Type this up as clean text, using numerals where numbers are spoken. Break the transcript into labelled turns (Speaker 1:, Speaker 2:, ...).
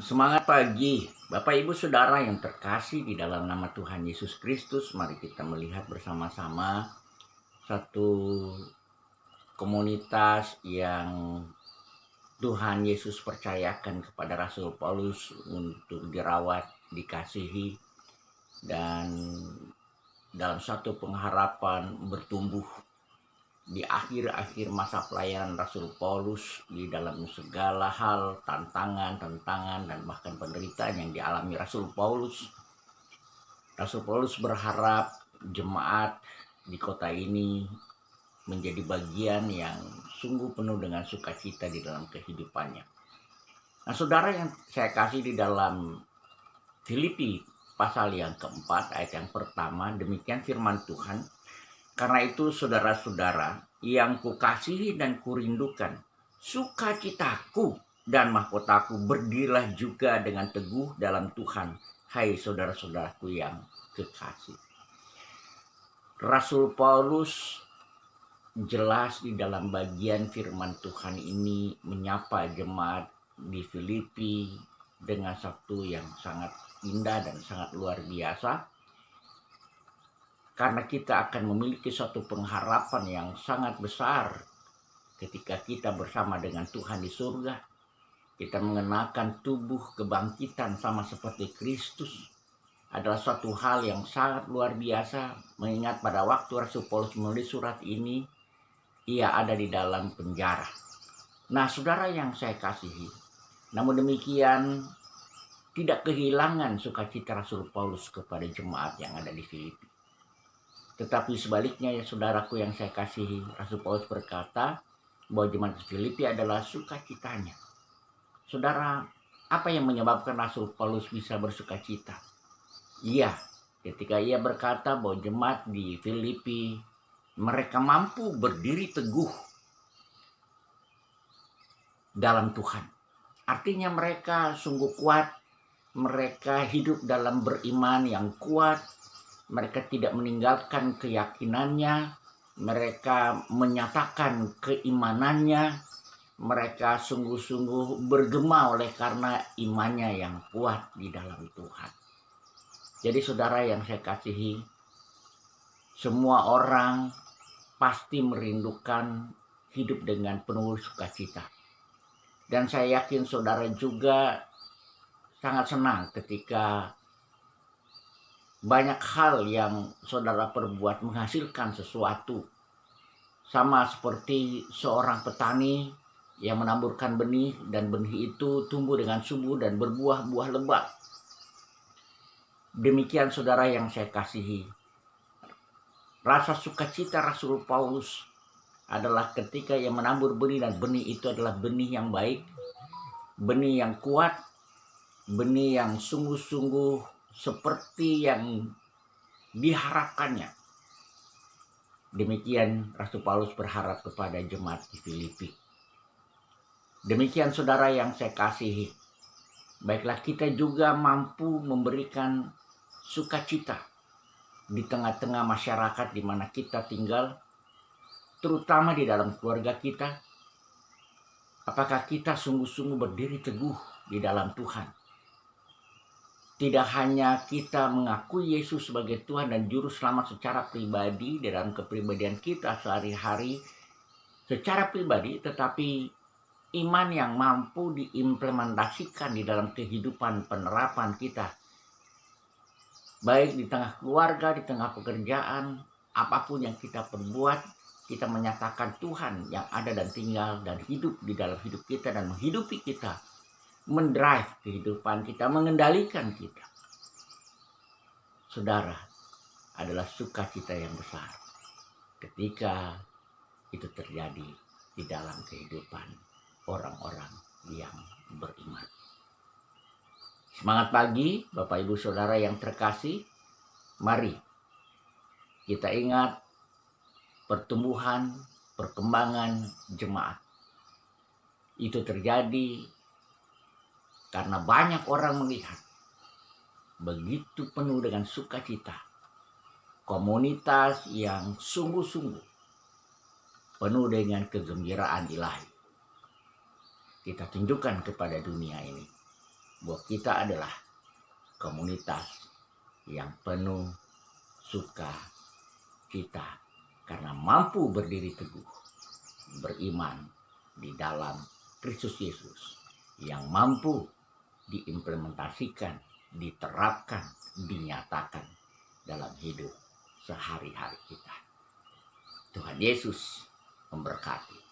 Speaker 1: Semangat pagi, Bapak Ibu Saudara yang terkasih di dalam nama Tuhan Yesus Kristus. Mari kita melihat bersama-sama satu komunitas yang Tuhan Yesus percayakan kepada Rasul Paulus untuk dirawat, dikasihi, dan dalam satu pengharapan bertumbuh di akhir-akhir masa pelayanan Rasul Paulus di dalam segala hal, tantangan dan bahkan penderitaan yang dialami Rasul Paulus. Rasul Paulus berharap jemaat di kota ini menjadi bagian yang sungguh penuh dengan sukacita di dalam kehidupannya. Nah, saudara yang saya kasih, di dalam Filipi pasal yang keempat ayat yang pertama, demikian firman Tuhan. Karena itu saudara-saudara yang kukasihi dan kurindukan, sukacitaku dan mahkotaku, berdirilah juga dengan teguh dalam Tuhan, hai saudara-saudaraku yang kekasih. Rasul Paulus jelas di dalam bagian firman Tuhan ini menyapa jemaat di Filipi dengan satu yang sangat indah dan sangat luar biasa. Karena kita akan memiliki suatu pengharapan yang sangat besar ketika kita bersama dengan Tuhan di surga. Kita mengenakan tubuh kebangkitan sama seperti Kristus. Adalah suatu hal yang sangat luar biasa, mengingat pada waktu Rasul Paulus menulis surat ini, ia ada di dalam penjara. Nah, saudara yang saya kasihi, namun demikian tidak kehilangan sukacita Rasul Paulus kepada jemaat yang ada di Filipi. Tetapi sebaliknya, ya saudaraku yang saya kasihi, Rasul Paulus berkata bahwa jemaat Filipi adalah sukacitanya. Saudara, apa yang menyebabkan Rasul Paulus bisa bersukacita? Iya, ketika ia berkata bahwa jemaat di Filipi mereka mampu berdiri teguh dalam Tuhan. Artinya mereka sungguh kuat, mereka hidup dalam beriman yang kuat, mereka tidak meninggalkan keyakinannya, mereka menyatakan keimanannya, mereka sungguh-sungguh bergema oleh karena imannya yang kuat di dalam Tuhan. Jadi saudara yang saya kasihi, semua orang pasti merindukan hidup dengan penuh sukacita. Dan saya yakin saudara juga sangat senang ketika banyak hal yang saudara perbuat menghasilkan sesuatu. Sama seperti seorang petani yang menaburkan benih, dan benih itu tumbuh dengan subur dan berbuah-buah lebat. Demikian saudara yang saya kasihi, rasa sukacita Rasul Paulus adalah ketika ia menabur benih, dan benih itu adalah benih yang baik, benih yang kuat, benih yang sungguh-sungguh seperti yang diharapkannya. Demikian Rasul Paulus berharap kepada jemaat di Filipi. Demikian saudara yang saya kasihi, baiklah kita juga mampu memberikan sukacita di tengah-tengah masyarakat di mana kita tinggal, terutama di dalam keluarga kita. Apakah kita sungguh-sungguh berdiri teguh di dalam Tuhan? Tidak hanya kita mengakui Yesus sebagai Tuhan dan Juru Selamat secara pribadi dalam kepribadian kita sehari-hari secara pribadi, tetapi iman yang mampu diimplementasikan di dalam kehidupan penerapan kita, baik di tengah keluarga, di tengah pekerjaan, apapun yang kita perbuat, kita menyatakan Tuhan yang ada dan tinggal dan hidup di dalam hidup kita dan menghidupi kita, mendrive kehidupan kita, mengendalikan kita. Saudara, adalah sukacita yang besar ketika itu terjadi di dalam kehidupan orang-orang yang beriman. Semangat pagi Bapak Ibu Saudara yang terkasih. Mari kita ingat pertumbuhan, perkembangan jemaat. Itu terjadi karena banyak orang melihat begitu penuh dengan sukacita komunitas yang sungguh-sungguh penuh dengan kegembiraan ilahi. kita tunjukkan kepada dunia ini bahwa kita adalah komunitas yang penuh suka cita karena mampu berdiri teguh, beriman di dalam Kristus Yesus yang mampu diimplementasikan, diterapkan, dinyatakan dalam hidup sehari-hari kita. Tuhan Yesus memberkati.